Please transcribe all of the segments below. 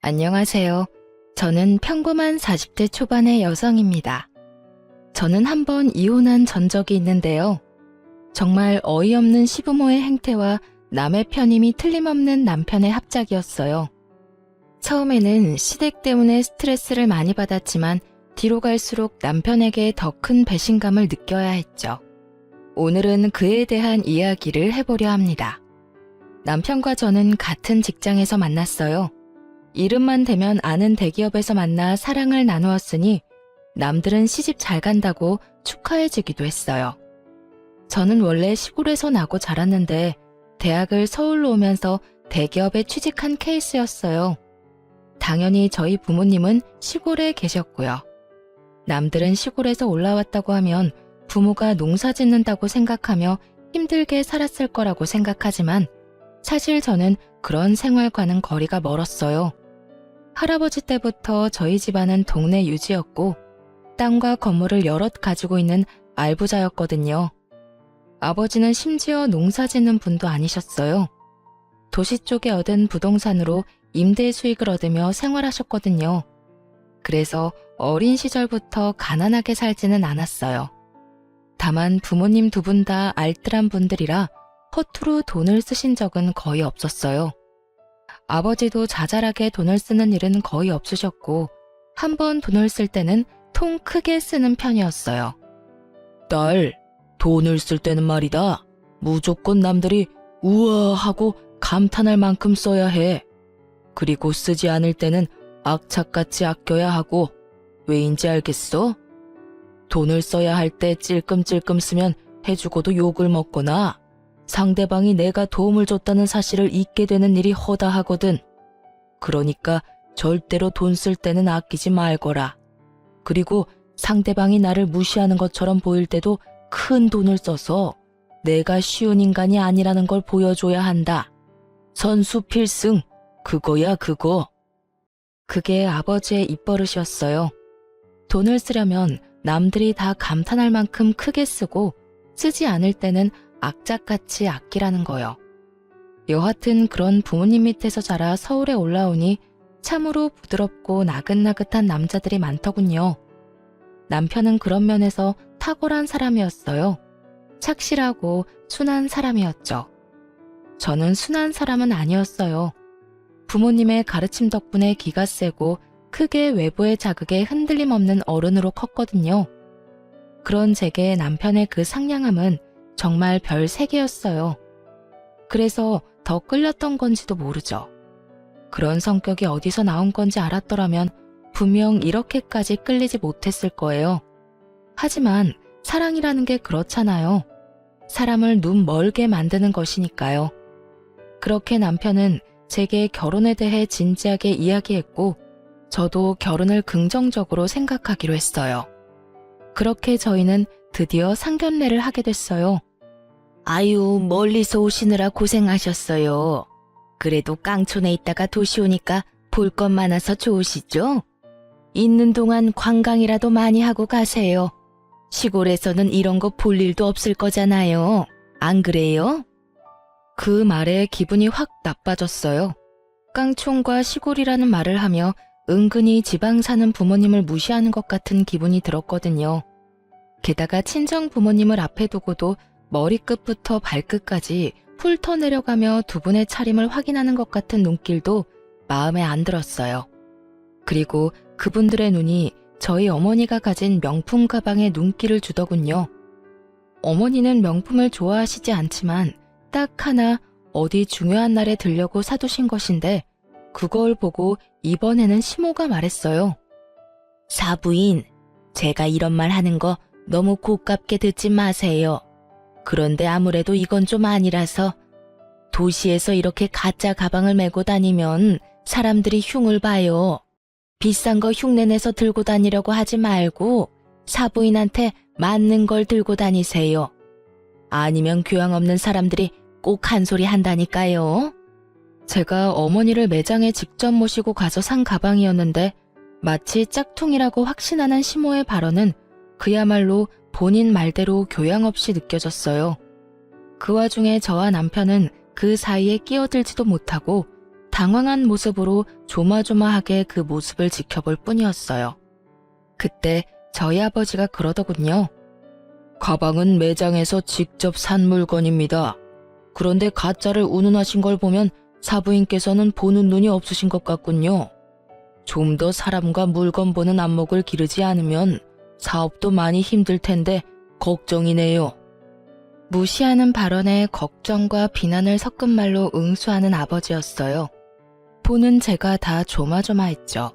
안녕하세요. 저는 평범한 40대 초반의 여성입니다. 저는 한번 이혼한 전적이 있는데요. 정말 어이없는 시부모의 행태와 남의 편임이 틀림없는 남편의 합작이었어요. 처음에는 시댁 때문에 스트레스를 많이 받았지만 뒤로 갈수록 남편에게 더 큰 배신감을 느껴야 했죠. 오늘은 그에 대한 이야기를 해보려 합니다. 남편과 저는 같은 직장에서 만났어요. 이름만 대면 아는 대기업에서 만나 사랑을 나누었으니 남들은 시집 잘 간다고 축하해주기도 했어요. 저는 원래 시골에서 나고 자랐는데 대학을 서울로 오면서 대기업에 취직한 케이스였어요. 당연히 저희 부모님은 시골에 계셨고요. 남들은 시골에서 올라왔다고 하면 부모가 농사 짓는다고 생각하며 힘들게 살았을 거라고 생각하지만 사실 저는 그런 생활과는 거리가 멀었어요. 할아버지 때부터 저희 집안은 동네 유지였고 땅과 건물을 여럿 가지고 있는 알부자였거든요. 아버지는 심지어 농사 짓는 분도 아니셨어요. 도시 쪽에 얻은 부동산으로 임대 수익을 얻으며 생활하셨거든요. 그래서 어린 시절부터 가난하게 살지는 않았어요. 다만 부모님 두 분 다 알뜰한 분들이라 허투루 돈을 쓰신 적은 거의 없었어요. 아버지도 자잘하게 돈을 쓰는 일은 거의 없으셨고 한번 돈을 쓸 때는 통 크게 쓰는 편이었어요. 딸, 돈을 쓸 때는 말이다. 무조건 남들이 우와 하고 감탄할 만큼 써야 해. 그리고 쓰지 않을 때는 악착같이 아껴야 하고 왜인지 알겠어? 돈을 써야 할 때 찔끔찔끔 쓰면 해주고도 욕을 먹거나 상대방이 내가 도움을 줬다는 사실을 잊게 되는 일이 허다하거든. 그러니까 절대로 돈 쓸 때는 아끼지 말거라. 그리고 상대방이 나를 무시하는 것처럼 보일 때도 큰 돈을 써서 내가 쉬운 인간이 아니라는 걸 보여줘야 한다. 선수 필승, 그거야 그거. 그게 아버지의 입버릇이었어요. 돈을 쓰려면 남들이 다 감탄할 만큼 크게 쓰고 쓰지 않을 때는 악착같이 아끼라는 거요. 여하튼 그런 부모님 밑에서 자라 서울에 올라오니 참으로 부드럽고 나긋나긋한 남자들이 많더군요. 남편은 그런 면에서 탁월한 사람이었어요. 착실하고 순한 사람이었죠. 저는 순한 사람은 아니었어요. 부모님의 가르침 덕분에 기가 세고 크게 외부의 자극에 흔들림 없는 어른으로 컸거든요. 그런 제게 남편의 그 상냥함은 정말 별 3개였어요. 그래서 더 끌렸던 건지도 모르죠. 그런 성격이 어디서 나온 건지 알았더라면 분명 이렇게까지 끌리지 못했을 거예요. 하지만 사랑이라는 게 그렇잖아요. 사람을 눈 멀게 만드는 것이니까요. 그렇게 남편은 제게 결혼에 대해 진지하게 이야기했고 저도 결혼을 긍정적으로 생각하기로 했어요. 그렇게 저희는 드디어 상견례를 하게 됐어요. 아유, 멀리서 오시느라 고생하셨어요. 그래도 깡촌에 있다가 도시 오니까 볼 것 많아서 좋으시죠? 있는 동안 관광이라도 많이 하고 가세요. 시골에서는 이런 거 볼 일도 없을 거잖아요. 안 그래요? 그 말에 기분이 확 나빠졌어요. 깡촌과 시골이라는 말을 하며 은근히 지방 사는 부모님을 무시하는 것 같은 기분이 들었거든요. 게다가 친정 부모님을 앞에 두고도 머리끝부터 발끝까지 훑어 내려가며 두 분의 차림을 확인하는 것 같은 눈길도 마음에 안 들었어요. 그리고 그분들의 눈이 저희 어머니가 가진 명품 가방에 눈길을 주더군요. 어머니는 명품을 좋아하시지 않지만 딱 하나 어디 중요한 날에 들려고 사두신 것인데 그걸 보고 이번에는 시모가 말했어요. 사부인, 제가 이런 말 하는 거 너무 고깝게 듣지 마세요. 그런데 아무래도 이건 좀 아니라서 도시에서 이렇게 가짜 가방을 메고 다니면 사람들이 흉을 봐요. 비싼 거 흉내내서 들고 다니려고 하지 말고 사부인한테 맞는 걸 들고 다니세요. 아니면 교양 없는 사람들이 꼭 한 소리 한다니까요. 제가 어머니를 매장에 직접 모시고 가서 산 가방이었는데 마치 짝퉁이라고 확신하는 시모의 발언은 그야말로 본인 말대로 교양 없이 느껴졌어요. 그 와중에 저와 남편은 그 사이에 끼어들지도 못하고 당황한 모습으로 조마조마하게 그 모습을 지켜볼 뿐이었어요. 그때 저희 아버지가 그러더군요. 가방은 매장에서 직접 산 물건입니다. 그런데 가짜를 운운하신 걸 보면 사부인께서는 보는 눈이 없으신 것 같군요. 좀 더 사람과 물건 보는 안목을 기르지 않으면 사업도 많이 힘들 텐데 걱정이네요. 무시하는 발언에 걱정과 비난을 섞은 말로 응수하는 아버지였어요. 보는 제가 다 조마조마했죠.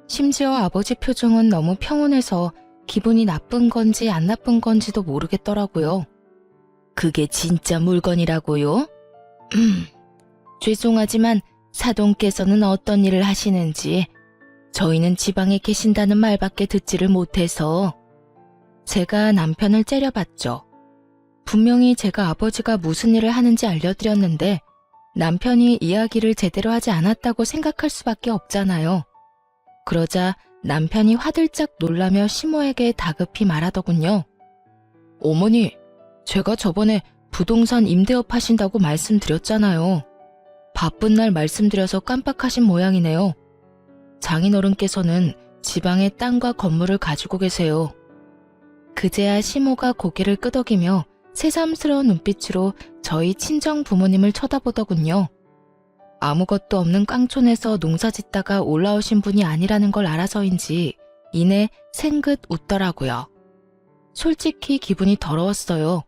심지어 아버지 표정은 너무 평온해서 기분이 나쁜 건지 안 나쁜 건지도 모르겠더라고요. 그게 진짜 물건이라고요? 죄송하지만 사돈께서는 어떤 일을 하시는지 저희는 지방에 계신다는 말밖에 듣지를 못해서. 제가 남편을 째려봤죠. 분명히 제가 아버지가 무슨 일을 하는지 알려드렸는데 남편이 이야기를 제대로 하지 않았다고 생각할 수밖에 없잖아요. 그러자 남편이 화들짝 놀라며 시모에게 다급히 말하더군요. 어머니, 제가 저번에 부동산 임대업 하신다고 말씀드렸잖아요. 바쁜 날 말씀드려서 깜빡하신 모양이네요. 장인어른께서는 지방에 땅과 건물을 가지고 계세요. 그제야 시모가 고개를 끄덕이며 새삼스러운 눈빛으로 저희 친정 부모님을 쳐다보더군요. 아무것도 없는 깡촌에서 농사짓다가 올라오신 분이 아니라는 걸 알아서인지 이내 생긋 웃더라고요. 솔직히 기분이 더러웠어요.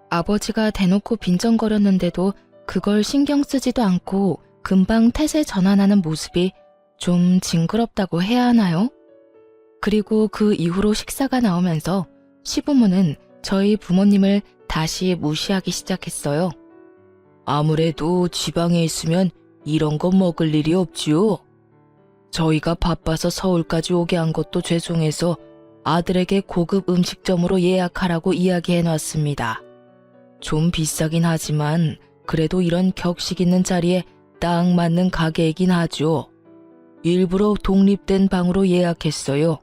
아버지가 대놓고 빈정거렸는데도 그걸 신경 쓰지도 않고 금방 태세 전환하는 모습이 좀 징그럽다고 해야 하나요? 그리고 그 이후로 식사가 나오면서 시부모는 저희 부모님을 다시 무시하기 시작했어요. 아무래도 지방에 있으면 이런 거 먹을 일이 없지요. 저희가 바빠서 서울까지 오게 한 것도 죄송해서 아들에게 고급 음식점으로 예약하라고 이야기해놨습니다. 좀 비싸긴 하지만 그래도 이런 격식 있는 자리에 딱 맞는 가게이긴 하죠. 일부러 독립된 방으로 예약했어요.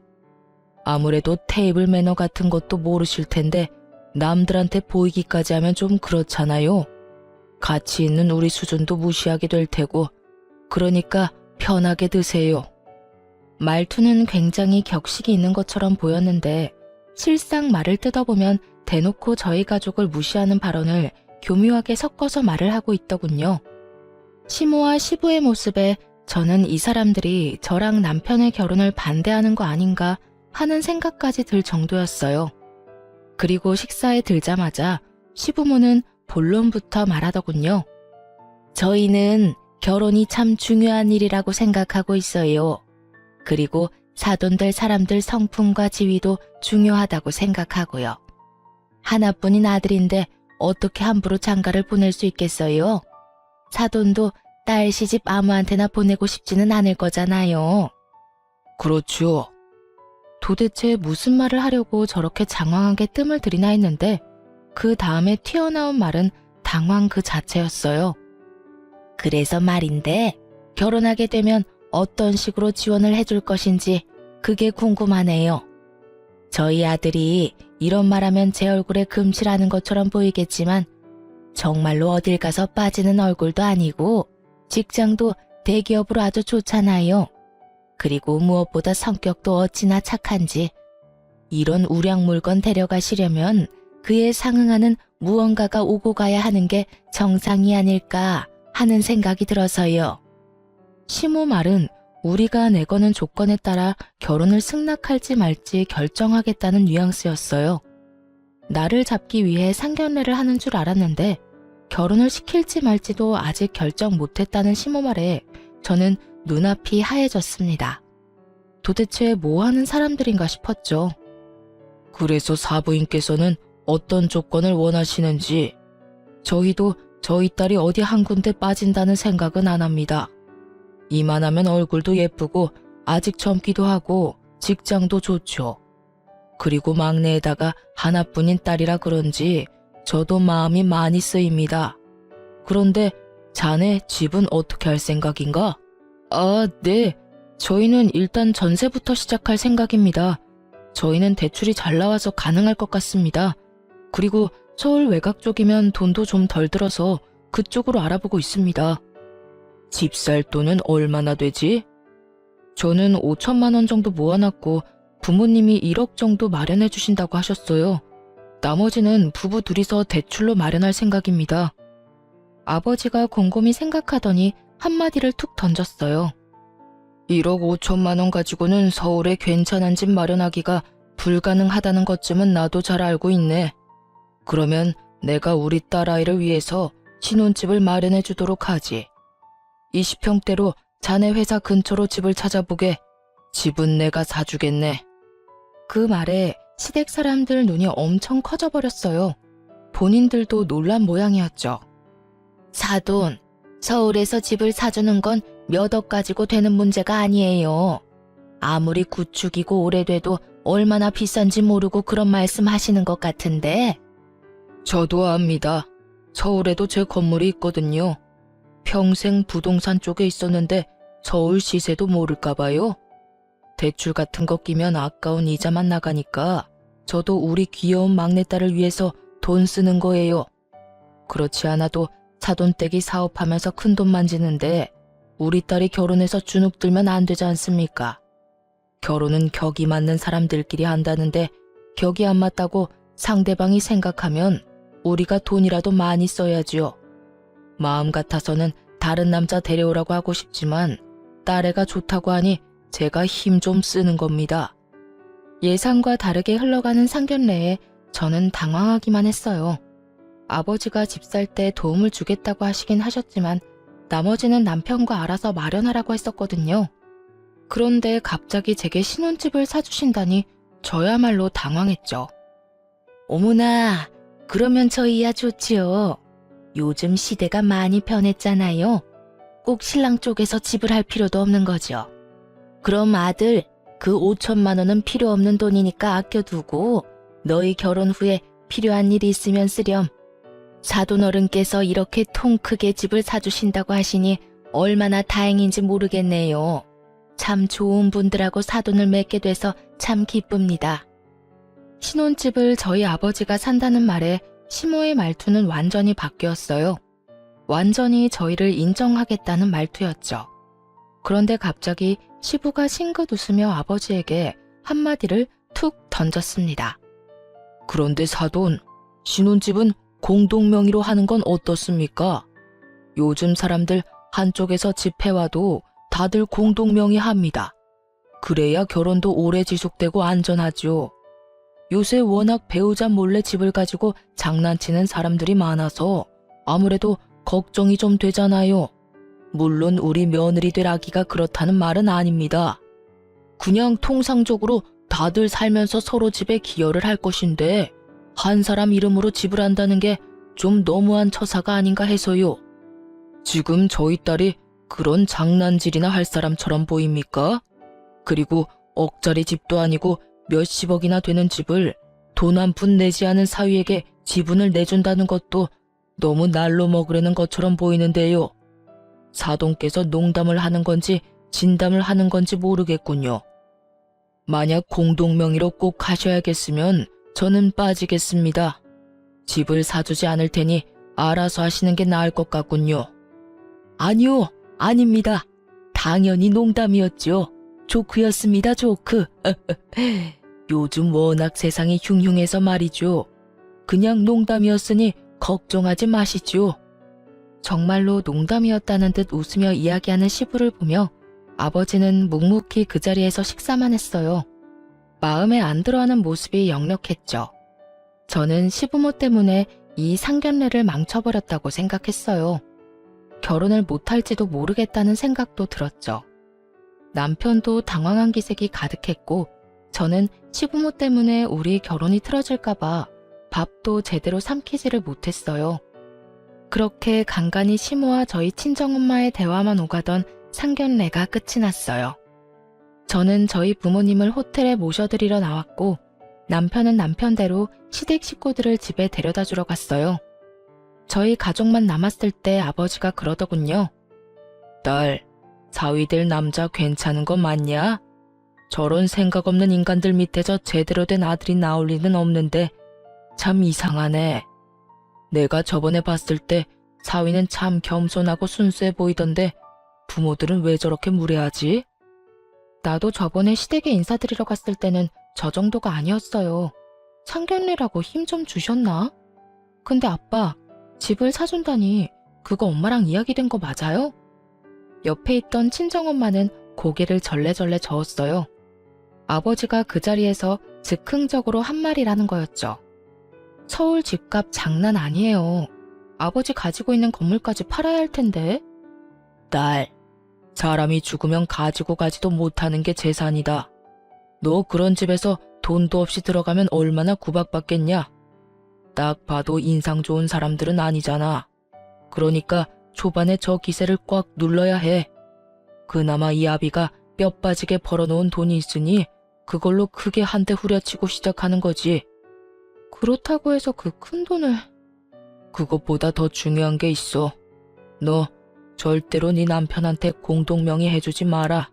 아무래도 테이블 매너 같은 것도 모르실 텐데 남들한테 보이기까지 하면 좀 그렇잖아요. 가치 있는 우리 수준도 무시하게 될 테고 그러니까 편하게 드세요. 말투는 굉장히 격식이 있는 것처럼 보였는데 실상 말을 뜯어보면 대놓고 저희 가족을 무시하는 발언을 교묘하게 섞어서 말을 하고 있더군요. 시모와 시부의 모습에 저는 이 사람들이 저랑 남편의 결혼을 반대하는 거 아닌가 하는 생각까지 들 정도였어요. 그리고 식사에 들자마자 시부모는 본론부터 말하더군요. 저희는 결혼이 참 중요한 일이라고 생각하고 있어요. 그리고 사돈될 사람들 성품과 지위도 중요하다고 생각하고요. 하나뿐인 아들인데 어떻게 함부로 장가를 보낼 수 있겠어요? 사돈도 딸 시집 아무한테나 보내고 싶지는 않을 거잖아요. 그렇죠. 도대체 무슨 말을 하려고 저렇게 장황하게 뜸을 들이나 했는데 그 다음에 튀어나온 말은 당황 그 자체였어요. 그래서 말인데 결혼하게 되면 어떤 식으로 지원을 해줄 것인지 그게 궁금하네요. 저희 아들이 이런 말하면 제 얼굴에 금칠하는 것처럼 보이겠지만 정말로 어딜 가서 빠지는 얼굴도 아니고 직장도 대기업으로 아주 좋잖아요. 그리고 무엇보다 성격도 어찌나 착한지 이런 우량 물건 데려가시려면 그에 상응하는 무언가가 오고 가야 하는 게 정상이 아닐까 하는 생각이 들어서요. 시모 말은 우리가 내거는 조건에 따라 결혼을 승낙할지 말지 결정하겠다는 뉘앙스였어요. 나를 잡기 위해 상견례를 하는 줄 알았는데 결혼을 시킬지 말지도 아직 결정 못했다는 시모 말에 저는 눈앞이 하얘졌습니다. 도대체 뭐 하는 사람들인가 싶었죠. 그래서 사부인께서는 어떤 조건을 원하시는지 저희도 저희 딸이 어디 한 군데 빠진다는 생각은 안 합니다. 이만하면 얼굴도 예쁘고 아직 젊기도 하고 직장도 좋죠. 그리고 막내에다가 하나뿐인 딸이라 그런지 저도 마음이 많이 쓰입니다. 그런데 자네 집은 어떻게 할 생각인가? 아, 네. 저희는 일단 전세부터 시작할 생각입니다. 저희는 대출이 잘 나와서 가능할 것 같습니다. 그리고 서울 외곽 쪽이면 돈도 좀 덜 들어서 그쪽으로 알아보고 있습니다. 집 살 돈은 얼마나 되지? 저는 5천만 원 정도 모아놨고 부모님이 1억 정도 마련해 주신다고 하셨어요. 나머지는 부부 둘이서 대출로 마련할 생각입니다. 아버지가 곰곰이 생각하더니 한마디를 툭 던졌어요. 1억 5천만 원 가지고는 서울에 괜찮은 집 마련하기가 불가능하다는 것쯤은 나도 잘 알고 있네. 그러면 내가 우리 딸아이를 위해서 신혼집을 마련해 주도록 하지. 20평대로 자네 회사 근처로 집을 찾아보게. 집은 내가 사주겠네. 그 말에 시댁 사람들 눈이 엄청 커져버렸어요. 본인들도 놀란 모양이었죠. 사돈, 서울에서 집을 사주는 건 몇 억 가지고 되는 문제가 아니에요. 아무리 구축이고 오래돼도 얼마나 비싼지 모르고 그런 말씀 하시는 것 같은데. 저도 압니다. 서울에도 제 건물이 있거든요. 평생 부동산 쪽에 있었는데 서울 시세도 모를까 봐요. 대출 같은 거 끼면 아까운 이자만 나가니까 저도 우리 귀여운 막내딸을 위해서 돈 쓰는 거예요. 그렇지 않아도 사돈댁이 사업하면서 큰돈 만지는데 우리 딸이 결혼해서 주눅 들면 안 되지 않습니까? 결혼은 격이 맞는 사람들끼리 한다는데 격이 안 맞다고 상대방이 생각하면 우리가 돈이라도 많이 써야지요. 마음 같아서는 다른 남자 데려오라고 하고 싶지만 딸애가 좋다고 하니 제가 힘 좀 쓰는 겁니다. 예상과 다르게 흘러가는 상견례에 저는 당황하기만 했어요. 아버지가 집 살 때 도움을 주겠다고 하시긴 하셨지만 나머지는 남편과 알아서 마련하라고 했었거든요. 그런데 갑자기 제게 신혼집을 사주신다니 저야말로 당황했죠. 어머나, 그러면 저희야 좋지요. 요즘 시대가 많이 변했잖아요. 꼭 신랑 쪽에서 집을 할 필요도 없는 거죠. 그럼 아들, 그 5천만 원은 필요 없는 돈이니까 아껴두고 너희 결혼 후에 필요한 일이 있으면 쓰렴. 사돈 어른께서 이렇게 통 크게 집을 사주신다고 하시니 얼마나 다행인지 모르겠네요. 참 좋은 분들하고 사돈을 맺게 돼서 참 기쁩니다. 신혼집을 저희 아버지가 산다는 말에 시모의 말투는 완전히 바뀌었어요. 완전히 저희를 인정하겠다는 말투였죠. 그런데 갑자기 시부가 싱긋 웃으며 아버지에게 한마디를 툭 던졌습니다. 그런데 사돈, 신혼집은 공동명의로 하는 건 어떻습니까? 요즘 사람들 한쪽에서 집해와도 다들 공동명의 합니다. 그래야 결혼도 오래 지속되고 안전하죠. 요새 워낙 배우자 몰래 집을 가지고 장난치는 사람들이 많아서 아무래도 걱정이 좀 되잖아요. 물론 우리 며느리 될 아기가 그렇다는 말은 아닙니다. 그냥 통상적으로 다들 살면서 서로 집에 기여를 할 것인데 한 사람 이름으로 집을 한다는 게 좀 너무한 처사가 아닌가 해서요. 지금 저희 딸이 그런 장난질이나 할 사람처럼 보입니까? 그리고 억짜리 집도 아니고 몇십억이나 되는 집을 돈 한 푼 내지 않은 사위에게 지분을 내준다는 것도 너무 날로 먹으려는 것처럼 보이는데요. 사돈께서 농담을 하는 건지 진담을 하는 건지 모르겠군요. 만약 공동명의로 꼭 하셔야겠으면 저는 빠지겠습니다. 집을 사주지 않을 테니 알아서 하시는 게 나을 것 같군요. 아니요, 아닙니다. 당연히 농담이었죠. 조크였습니다, 조크. 요즘 워낙 세상이 흉흉해서 말이죠. 그냥 농담이었으니 걱정하지 마시죠. 정말로 농담이었다는 듯 웃으며 이야기하는 시부를 보며 아버지는 묵묵히 그 자리에서 식사만 했어요. 마음에 안 들어하는 모습이 역력했죠. 저는 시부모 때문에 이 상견례를 망쳐버렸다고 생각했어요. 결혼을 못할지도 모르겠다는 생각도 들었죠. 남편도 당황한 기색이 가득했고 저는 시부모 때문에 우리 결혼이 틀어질까봐 밥도 제대로 삼키지를 못했어요. 그렇게 간간히 시모와 저희 친정엄마의 대화만 오가던 상견례가 끝이 났어요. 저는 저희 부모님을 호텔에 모셔드리러 나왔고 남편은 남편대로 시댁 식구들을 집에 데려다 주러 갔어요. 저희 가족만 남았을 때 아버지가 그러더군요. 딸, 사위 될 남자 괜찮은 거 맞냐? 저런 생각 없는 인간들 밑에서 제대로 된 아들이 나올 리는 없는데 참 이상하네. 내가 저번에 봤을 때 사위는 참 겸손하고 순수해 보이던데 부모들은 왜 저렇게 무례하지? 나도 저번에 시댁에 인사드리러 갔을 때는 저 정도가 아니었어요. 상견례라고 힘 좀 주셨나? 근데 아빠, 집을 사준다니 그거 엄마랑 이야기된 거 맞아요? 옆에 있던 친정엄마는 고개를 절레절레 저었어요. 아버지가 그 자리에서 즉흥적으로 한 말이라는 거였죠. 서울 집값 장난 아니에요. 아버지 가지고 있는 건물까지 팔아야 할 텐데. 딸, 사람이 죽으면 가지고 가지도 못하는 게 재산이다. 너 그런 집에서 돈도 없이 들어가면 얼마나 구박받겠냐? 딱 봐도 인상 좋은 사람들은 아니잖아. 그러니까 초반에 저 기세를 꽉 눌러야 해. 그나마 이 아비가 뼈 빠지게 벌어놓은 돈이 있으니 그걸로 크게 한 대 후려치고 시작하는 거지. 그렇다고 해서 그 큰 돈을... 그것보다 더 중요한 게 있어. 너 절대로 네 남편한테 공동명의 해주지 마라.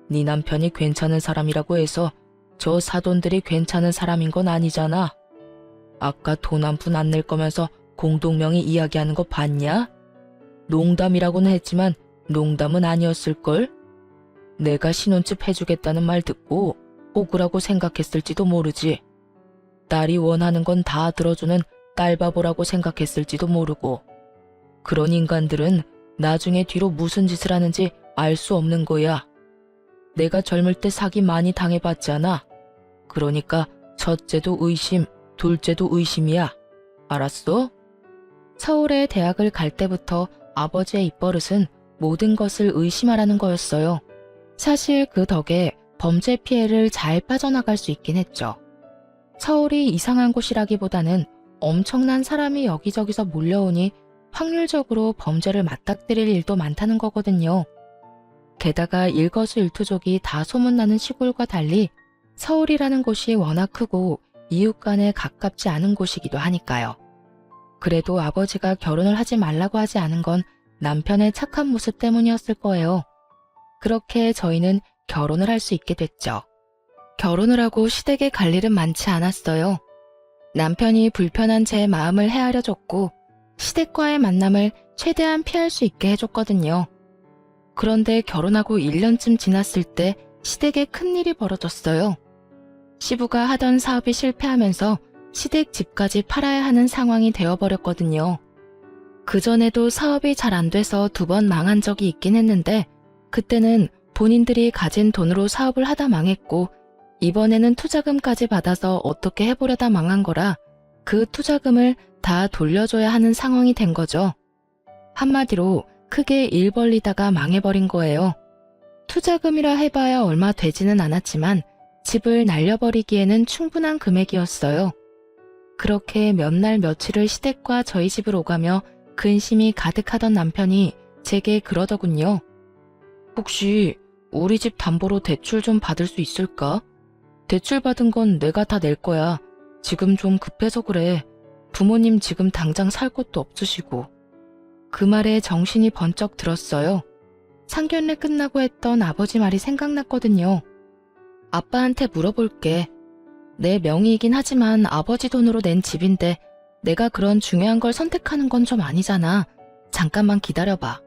네 남편이 괜찮은 사람이라고 해서 저 사돈들이 괜찮은 사람인 건 아니잖아. 아까 돈 한 푼 안 낼 거면서 공동명의 이야기하는 거 봤냐? 농담이라고는 했지만 농담은 아니었을걸? 내가 신혼집 해주겠다는 말 듣고 호구라고 생각했을지도 모르지. 딸이 원하는 건 다 들어주는 딸바보라고 생각했을지도 모르고. 그런 인간들은 나중에 뒤로 무슨 짓을 하는지 알 수 없는 거야. 내가 젊을 때 사기 많이 당해봤잖아. 그러니까 첫째도 의심, 둘째도 의심이야. 알았어? 서울에 대학을 갈 때부터 아버지의 입버릇은 모든 것을 의심하라는 거였어요. 사실 그 덕에 범죄 피해를 잘 빠져나갈 수 있긴 했죠. 서울이 이상한 곳이라기보다는 엄청난 사람이 여기저기서 몰려오니 확률적으로 범죄를 맞닥뜨릴 일도 많다는 거거든요. 게다가 일거수일투족이 다 소문나는 시골과 달리 서울이라는 곳이 워낙 크고 이웃 간에 가깝지 않은 곳이기도 하니까요. 그래도 아버지가 결혼을 하지 말라고 하지 않은 건 남편의 착한 모습 때문이었을 거예요. 그렇게 저희는 결혼을 할 수 있게 됐죠. 결혼을 하고 시댁에 갈 일은 많지 않았어요. 남편이 불편한 제 마음을 헤아려줬고 시댁과의 만남을 최대한 피할 수 있게 해줬거든요. 그런데 결혼하고 1년쯤 지났을 때 시댁에 큰일이 벌어졌어요. 시부가 하던 사업이 실패하면서 시댁 집까지 팔아야 하는 상황이 되어버렸거든요. 그전에도 사업이 잘 안 돼서 2번 망한 적이 있긴 했는데 그때는 본인들이 가진 돈으로 사업을 하다 망했고 이번에는 투자금까지 받아서 어떻게 해보려다 망한 거라 그 투자금을 다 돌려줘야 하는 상황이 된 거죠. 한마디로 크게 일 벌리다가 망해버린 거예요. 투자금이라 해봐야 얼마 되지는 않았지만 집을 날려버리기에는 충분한 금액이었어요. 그렇게 몇 날 며칠을 시댁과 저희 집을 오가며 근심이 가득하던 남편이 제게 그러더군요. 혹시 우리 집 담보로 대출 좀 받을 수 있을까? 대출 받은 건 내가 다 낼 거야. 지금 좀 급해서 그래. 부모님 지금 당장 살 곳도 없으시고. 그 말에 정신이 번쩍 들었어요. 상견례 끝나고 했던 아버지 말이 생각났거든요. 아빠한테 물어볼게. 내 명의이긴 하지만 아버지 돈으로 낸 집인데 내가 그런 중요한 걸 선택하는 건 좀 아니잖아. 잠깐만 기다려봐.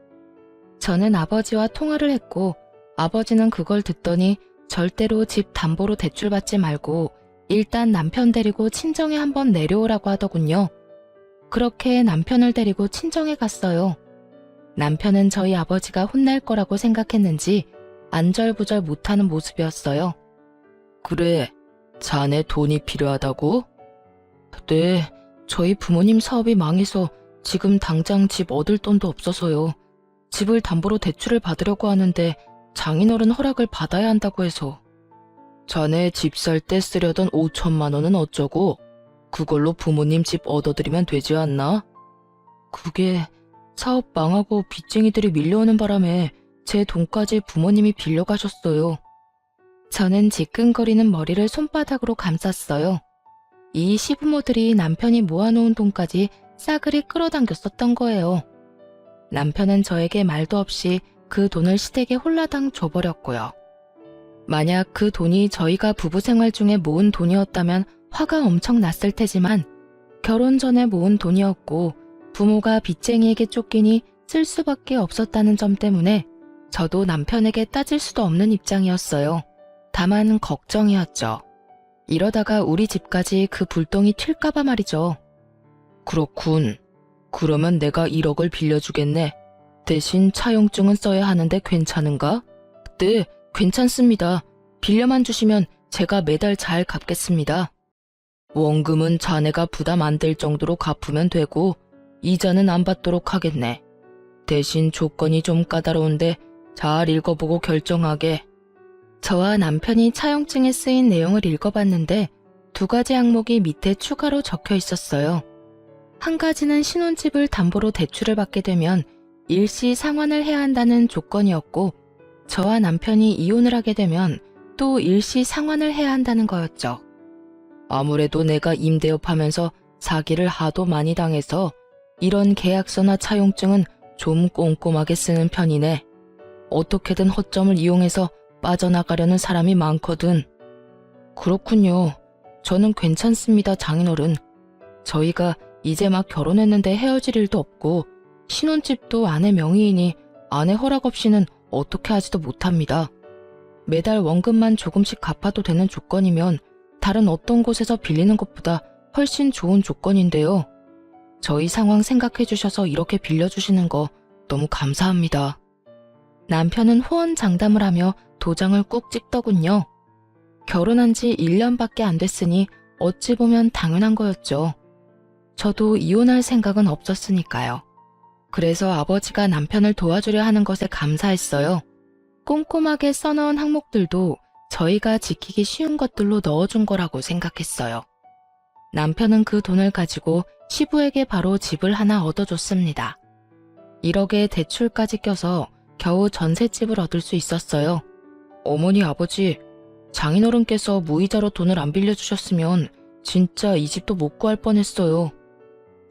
저는 아버지와 통화를 했고 아버지는 그걸 듣더니 절대로 집 담보로 대출 받지 말고 일단 남편 데리고 친정에 한번 내려오라고 하더군요. 그렇게 남편을 데리고 친정에 갔어요. 남편은 저희 아버지가 혼날 거라고 생각했는지 안절부절 못하는 모습이었어요. 그래, 자네 돈이 필요하다고? 네, 저희 부모님 사업이 망해서 지금 당장 집 얻을 돈도 없어서요. 집을 담보로 대출을 받으려고 하는데 장인어른 허락을 받아야 한다고 해서. 자네 집 살 때 쓰려던 5천만 원은 어쩌고? 그걸로 부모님 집 얻어드리면 되지 않나? 그게 사업 망하고 빚쟁이들이 밀려오는 바람에 제 돈까지 부모님이 빌려가셨어요. 저는 지끈거리는 머리를 손바닥으로 감쌌어요. 이 시부모들이 남편이 모아놓은 돈까지 싸그리 끌어당겼었던 거예요. 남편은 저에게 말도 없이 그 돈을 시댁에 홀라당 줘버렸고요. 만약 그 돈이 저희가 부부 생활 중에 모은 돈이었다면 화가 엄청 났을 테지만 결혼 전에 모은 돈이었고 부모가 빚쟁이에게 쫓기니 쓸 수밖에 없었다는 점 때문에 저도 남편에게 따질 수도 없는 입장이었어요. 다만 걱정이었죠. 이러다가 우리 집까지 그 불똥이 튈까봐 말이죠. 그렇군. 그러면 내가 1억을 빌려주겠네. 대신 차용증은 써야 하는데 괜찮은가? 네, 괜찮습니다. 빌려만 주시면 제가 매달 잘 갚겠습니다. 원금은 자네가 부담 안 될 정도로 갚으면 되고 이자는 안 받도록 하겠네. 대신 조건이 좀 까다로운데 잘 읽어보고 결정하게. 저와 남편이 차용증에 쓰인 내용을 읽어봤는데 2가지 항목이 밑에 추가로 적혀 있었어요. 한 가지는 신혼집을 담보로 대출을 받게 되면 일시 상환을 해야 한다는 조건이었고, 저와 남편이 이혼을 하게 되면 또 일시 상환을 해야 한다는 거였죠. 아무래도 내가 임대업 하면서 사기를 하도 많이 당해서 이런 계약서나 차용증은 좀 꼼꼼하게 쓰는 편이네. 어떻게든 허점을 이용해서 빠져나가려는 사람이 많거든. 그렇군요. 저는 괜찮습니다, 장인어른. 저희가 이제 막 결혼했는데 헤어질 일도 없고 신혼집도 아내 명의이니 아내 허락 없이는 어떻게 하지도 못합니다. 매달 원금만 조금씩 갚아도 되는 조건이면 다른 어떤 곳에서 빌리는 것보다 훨씬 좋은 조건인데요. 저희 상황 생각해 주셔서 이렇게 빌려주시는 거 너무 감사합니다. 남편은 호언장담을 하며 도장을 꾹 찍더군요. 결혼한 지 1년밖에 안 됐으니 어찌 보면 당연한 거였죠. 저도 이혼할 생각은 없었으니까요. 그래서 아버지가 남편을 도와주려 하는 것에 감사했어요. 꼼꼼하게 써놓은 항목들도 저희가 지키기 쉬운 것들로 넣어준 거라고 생각했어요. 남편은 그 돈을 가지고 시부에게 바로 집을 하나 얻어줬습니다. 1억에 대출까지 껴서 겨우 전셋집을 얻을 수 있었어요. 어머니, 아버지, 장인어른께서 무이자로 돈을 안 빌려주셨으면 진짜 이 집도 못 구할 뻔했어요.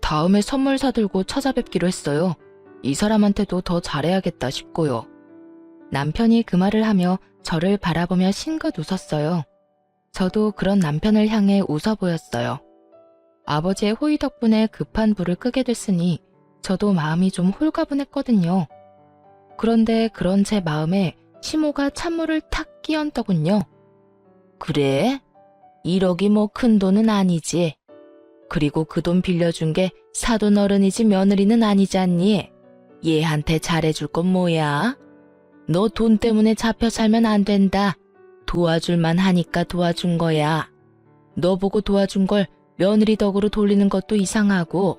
다음에 선물 사들고 찾아뵙기로 했어요. 이 사람한테도 더 잘해야겠다 싶고요. 남편이 그 말을 하며 저를 바라보며 싱긋 웃었어요. 저도 그런 남편을 향해 웃어 보였어요. 아버지의 호의 덕분에 급한 불을 끄게 됐으니 저도 마음이 좀 홀가분했거든요. 그런데 그런 제 마음에 시모가 찬물을 탁 끼얹더군요. 그래? 1억이 뭐 큰 돈은 아니지. 그리고 그 돈 빌려준 게 사돈 어른이지 며느리는 아니지 않니? 얘한테 잘해줄 건 뭐야? 너 돈 때문에 잡혀 살면 안 된다. 도와줄만 하니까 도와준 거야. 너 보고 도와준 걸 며느리 덕으로 돌리는 것도 이상하고.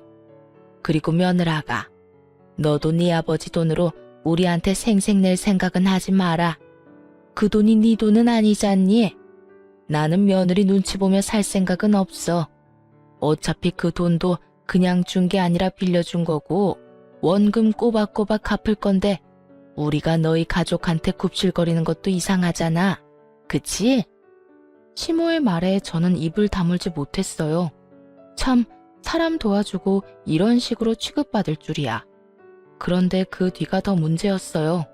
그리고 며느라가, 너도 네 아버지 돈으로 우리한테 생색낼 생각은 하지 마라. 그 돈이 네 돈은 아니잖니? 나는 며느리 눈치 보며 살 생각은 없어. 어차피 그 돈도 그냥 준 게 아니라 빌려준 거고 원금 꼬박꼬박 갚을 건데 우리가 너희 가족한테 굽실거리는 것도 이상하잖아. 그치? 시모의 말에 저는 입을 다물지 못했어요. 참, 사람 도와주고 이런 식으로 취급받을 줄이야. 그런데 그 뒤가 더 문제였어요.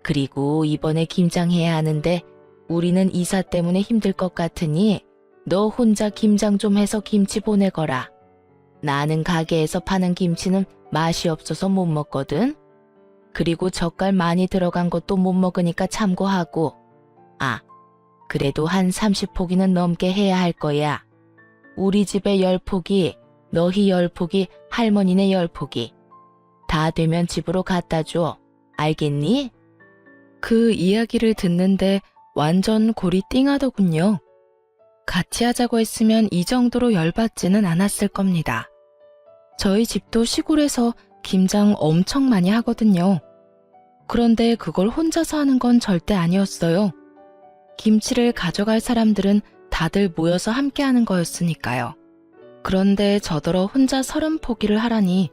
그리고 이번에 김장해야 하는데 우리는 이사 때문에 힘들 것 같으니 너 혼자 김장 좀 해서 김치 보내거라. 나는 가게에서 파는 김치는 맛이 없어서 못 먹거든. 그리고 젓갈 많이 들어간 것도 못 먹으니까 참고하고. 아, 그래도 한 30포기는 넘게 해야 할 거야. 우리 집에 10포기, 너희 10포기, 할머니네 10포기. 다 되면 집으로 갖다 줘. 알겠니? 그 이야기를 듣는데 완전 골이 띵하더군요. 같이 하자고 했으면 이 정도로 열받지는 않았을 겁니다. 저희 집도 시골에서 김장 엄청 많이 하거든요. 그런데 그걸 혼자서 하는 건 절대 아니었어요. 김치를 가져갈 사람들은 다들 모여서 함께 하는 거였으니까요. 그런데 저더러 혼자 30포기를 하라니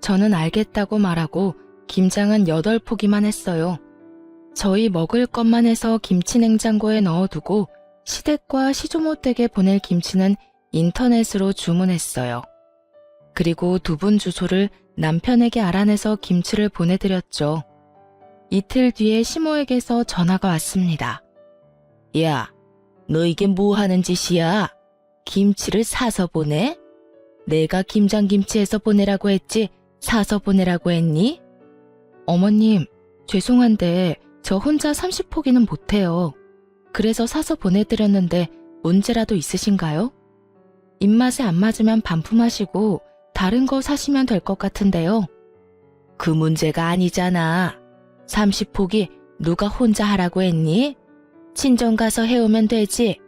저는 알겠다고 말하고 김장은 8포기만 했어요. 저희 먹을 것만 해서 김치 냉장고에 넣어두고 시댁과 시조모댁에 보낼 김치는 인터넷으로 주문했어요. 그리고 2분 주소를 남편에게 알아내서 김치를 보내드렸죠. 이틀 뒤에 시모에게서 전화가 왔습니다. 야, 너 이게 뭐 하는 짓이야? 김치를 사서 보내? 내가 김장김치해서 보내라고 했지 사서 보내라고 했니? 어머님, 죄송한데 저 혼자 30포기는 못해요. 그래서 사서 보내드렸는데 문제라도 있으신가요? 입맛에 안 맞으면 반품하시고 다른 거 사시면 될 것 같은데요. 그 문제가 아니잖아. 30포기 누가 혼자 하라고 했니? 친정 가서 해오면 되지.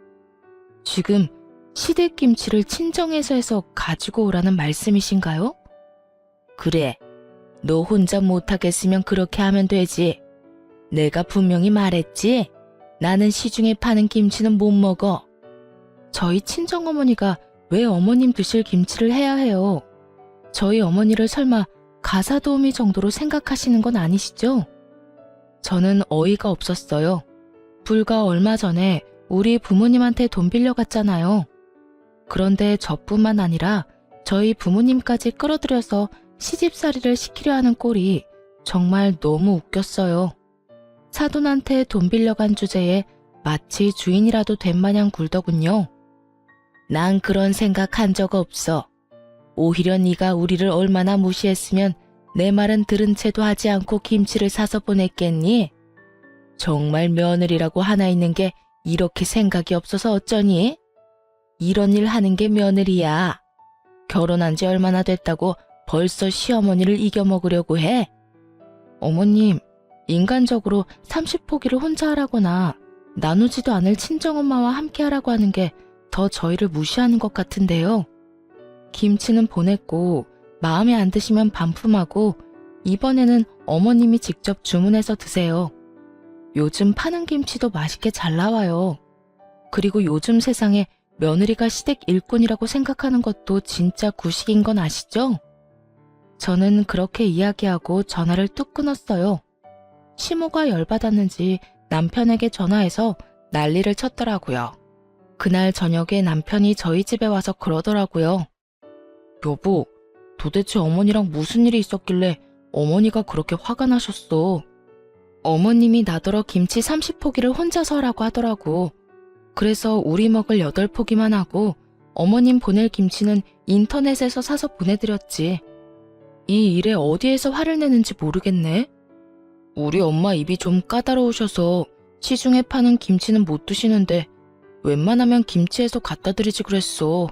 지금 시댁김치를 친정에서 해서 가지고 오라는 말씀이신가요? 그래. 너 혼자 못하겠으면 그렇게 하면 되지. 내가 분명히 말했지? 나는 시중에 파는 김치는 못 먹어. 저희 친정어머니가 왜 어머님 드실 김치를 해야 해요? 저희 어머니를 설마 가사도우미 정도로 생각하시는 건 아니시죠? 저는 어이가 없었어요. 불과 얼마 전에 우리 부모님한테 돈 빌려갔잖아요. 그런데 저뿐만 아니라 저희 부모님까지 끌어들여서 시집살이를 시키려 하는 꼴이 정말 너무 웃겼어요. 사돈한테 돈 빌려간 주제에 마치 주인이라도 된 마냥 굴더군요. 난 그런 생각 한 적 없어. 오히려 네가 우리를 얼마나 무시했으면 내 말은 들은 채도 하지 않고 김치를 사서 보냈겠니? 정말 며느리라고 하나 있는 게 이렇게 생각이 없어서 어쩌니? 이런 일 하는 게 며느리야. 결혼한 지 얼마나 됐다고 벌써 시어머니를 이겨먹으려고 해? 어머님, 인간적으로 30포기를 혼자 하라거나 나누지도 않을 친정엄마와 함께 하라고 하는 게 더 저희를 무시하는 것 같은데요. 김치는 보냈고 마음에 안 드시면 반품하고 이번에는 어머님이 직접 주문해서 드세요. 요즘 파는 김치도 맛있게 잘 나와요. 그리고 요즘 세상에 며느리가 시댁 일꾼이라고 생각하는 것도 진짜 구식인 건 아시죠? 저는 그렇게 이야기하고 전화를 뚝 끊었어요. 시모가 열받았는지 남편에게 전화해서 난리를 쳤더라고요. 그날 저녁에 남편이 저희 집에 와서 그러더라고요. 여보, 도대체 어머니랑 무슨 일이 있었길래 어머니가 그렇게 화가 나셨어? 어머님이 나더러 김치 30포기를 혼자서 하라고 하더라고. 그래서 우리 먹을 8포기만 하고 어머님 보낼 김치는 인터넷에서 사서 보내드렸지. 이 일에 어디에서 화를 내는지 모르겠네. 우리 엄마 입이 좀 까다로우셔서 시중에 파는 김치는 못 드시는데 웬만하면 김치에서 갖다 드리지 그랬어.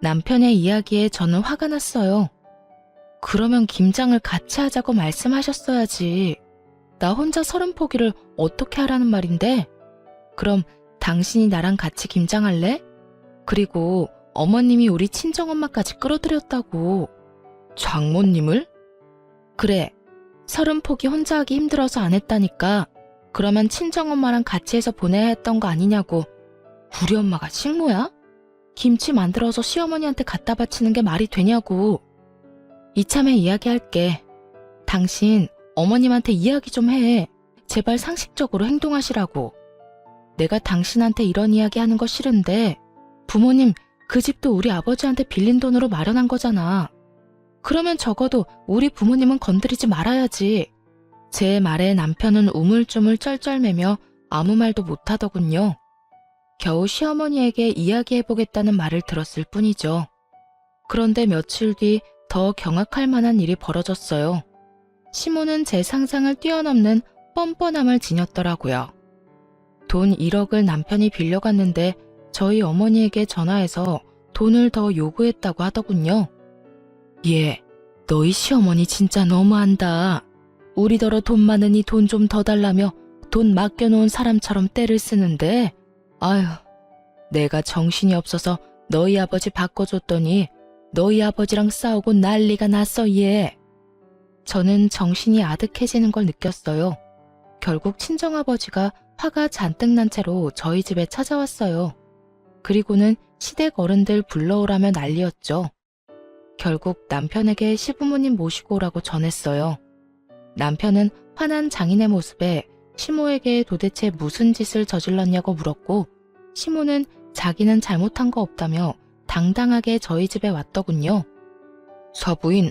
남편의 이야기에 저는 화가 났어요. 그러면 김장을 같이 하자고 말씀하셨어야지. 나 혼자 30포기를 어떻게 하라는 말인데? 그럼 당신이 나랑 같이 김장할래? 그리고 어머님이 우리 친정엄마까지 끌어들였다고. 장모님을? 그래. 30포기 혼자 하기 힘들어서 안 했다니까. 그러면 친정엄마랑 같이 해서 보내야 했던 거 아니냐고. 우리 엄마가 식모야? 김치 만들어서 시어머니한테 갖다 바치는 게 말이 되냐고. 이참에 이야기할게. 당신 어머님한테 이야기 좀 해. 제발 상식적으로 행동하시라고. 내가 당신한테 이런 이야기 하는 거 싫은데 부모님 그 집도 우리 아버지한테 빌린 돈으로 마련한 거잖아. 그러면 적어도 우리 부모님은 건드리지 말아야지. 제 말에 남편은 우물쭈물 쩔쩔매며 아무 말도 못하더군요. 겨우 시어머니에게 이야기해보겠다는 말을 들었을 뿐이죠. 그런데 며칠 뒤 더 경악할 만한 일이 벌어졌어요. 시모는 제 상상을 뛰어넘는 뻔뻔함을 지녔더라고요. 돈 1억을 남편이 빌려갔는데 저희 어머니에게 전화해서 돈을 더 요구했다고 하더군요. 얘, 너희 시어머니 진짜 너무한다. 우리더러 돈 많으니 돈 좀 더 달라며 돈 맡겨놓은 사람처럼 떼를 쓰는데 아휴, 내가 정신이 없어서 너희 아버지 바꿔줬더니 너희 아버지랑 싸우고 난리가 났어 얘. 저는 정신이 아득해지는 걸 느꼈어요. 결국 친정아버지가 화가 잔뜩 난 채로 저희 집에 찾아왔어요. 그리고는 시댁 어른들 불러오라며 난리였죠. 결국 남편에게 시부모님 모시고 오라고 전했어요. 남편은 화난 장인의 모습에 시모에게 도대체 무슨 짓을 저질렀냐고 물었고 시모는 자기는 잘못한 거 없다며 당당하게 저희 집에 왔더군요. 사부인,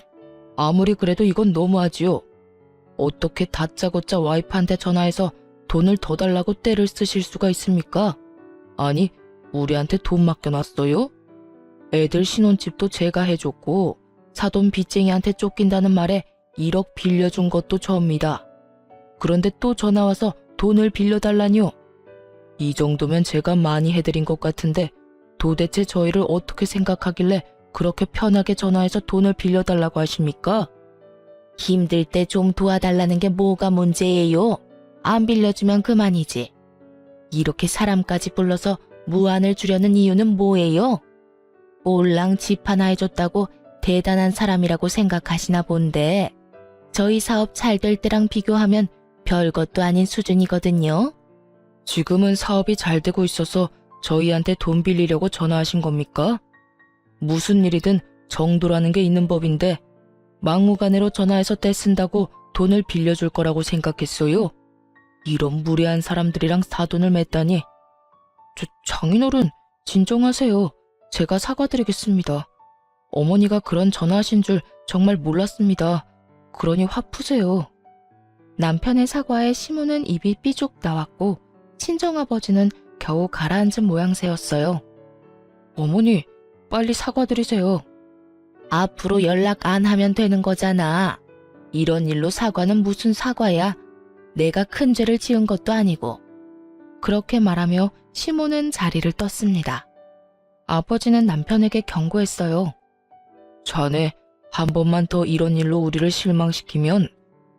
아무리 그래도 이건 너무하지요. 어떻게 다짜고짜 와이프한테 전화해서 돈을 더 달라고 떼를 쓰실 수가 있습니까? 아니, 우리한테 돈 맡겨놨어요? 애들 신혼집도 제가 해줬고 사돈 빚쟁이한테 쫓긴다는 말에 1억 빌려준 것도 접니다. 그런데 또 전화 와서 돈을 빌려달라뇨. 이 정도면 제가 많이 해드린 것 같은데 도대체 저희를 어떻게 생각하길래 그렇게 편하게 전화해서 돈을 빌려달라고 하십니까? 힘들 때 좀 도와달라는 게 뭐가 문제예요? 안 빌려주면 그만이지. 이렇게 사람까지 불러서 무안을 주려는 이유는 뭐예요? 올랑 집 하나 해줬다고 대단한 사람이라고 생각하시나 본데 저희 사업 잘 될 때랑 비교하면 별것도 아닌 수준이거든요. 지금은 사업이 잘 되고 있어서 저희한테 돈 빌리려고 전화하신 겁니까? 무슨 일이든 정도라는 게 있는 법인데 막무가내로 전화해서 떼쓴다고 돈을 빌려줄 거라고 생각했어요? 이런 무례한 사람들이랑 사돈을 맺다니. 장인어른, 진정하세요. 제가 사과드리겠습니다. 어머니가 그런 전화하신 줄 정말 몰랐습니다. 그러니 화 푸세요. 남편의 사과에 시모는 입이 삐죽 나왔고 친정아버지는 겨우 가라앉은 모양새였어요. 어머니, 빨리 사과드리세요. 앞으로 연락 안 하면 되는 거잖아. 이런 일로 사과는 무슨 사과야. 내가 큰 죄를 지은 것도 아니고. 그렇게 말하며 시모는 자리를 떴습니다. 아버지는 남편에게 경고했어요. 자네, 한 번만 더 이런 일로 우리를 실망시키면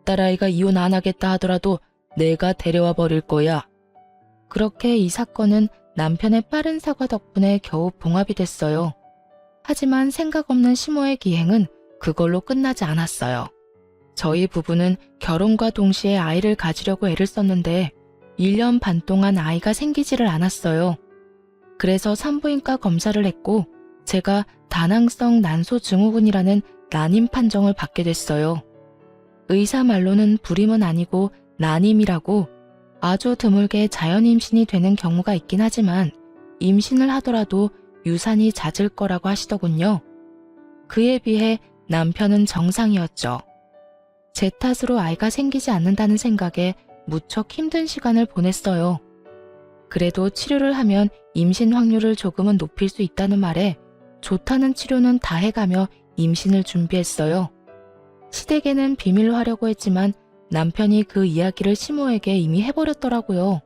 딸아이가 이혼 안 하겠다 하더라도 내가 데려와 버릴 거야. 그렇게 이 사건은 남편의 빠른 사과 덕분에 겨우 봉합이 됐어요. 하지만 생각 없는 시모의 기행은 그걸로 끝나지 않았어요. 저희 부부는 결혼과 동시에 아이를 가지려고 애를 썼는데 1년 반 동안 아이가 생기지를 않았어요. 그래서 산부인과 검사를 했고 제가 다낭성 난소증후군이라는 난임 판정을 받게 됐어요. 의사 말로는 불임은 아니고 난임이라고 아주 드물게 자연 임신이 되는 경우가 있긴 하지만 임신을 하더라도 유산이 잦을 거라고 하시더군요. 그에 비해 남편은 정상이었죠. 제 탓으로 아이가 생기지 않는다는 생각에 무척 힘든 시간을 보냈어요. 그래도 치료를 하면 임신 확률을 조금은 높일 수 있다는 말에 좋다는 치료는 다 해가며 임신을 준비했어요. 시댁에는 비밀로 하려고 했지만 남편이 그 이야기를 시모에게 이미 해버렸더라고요.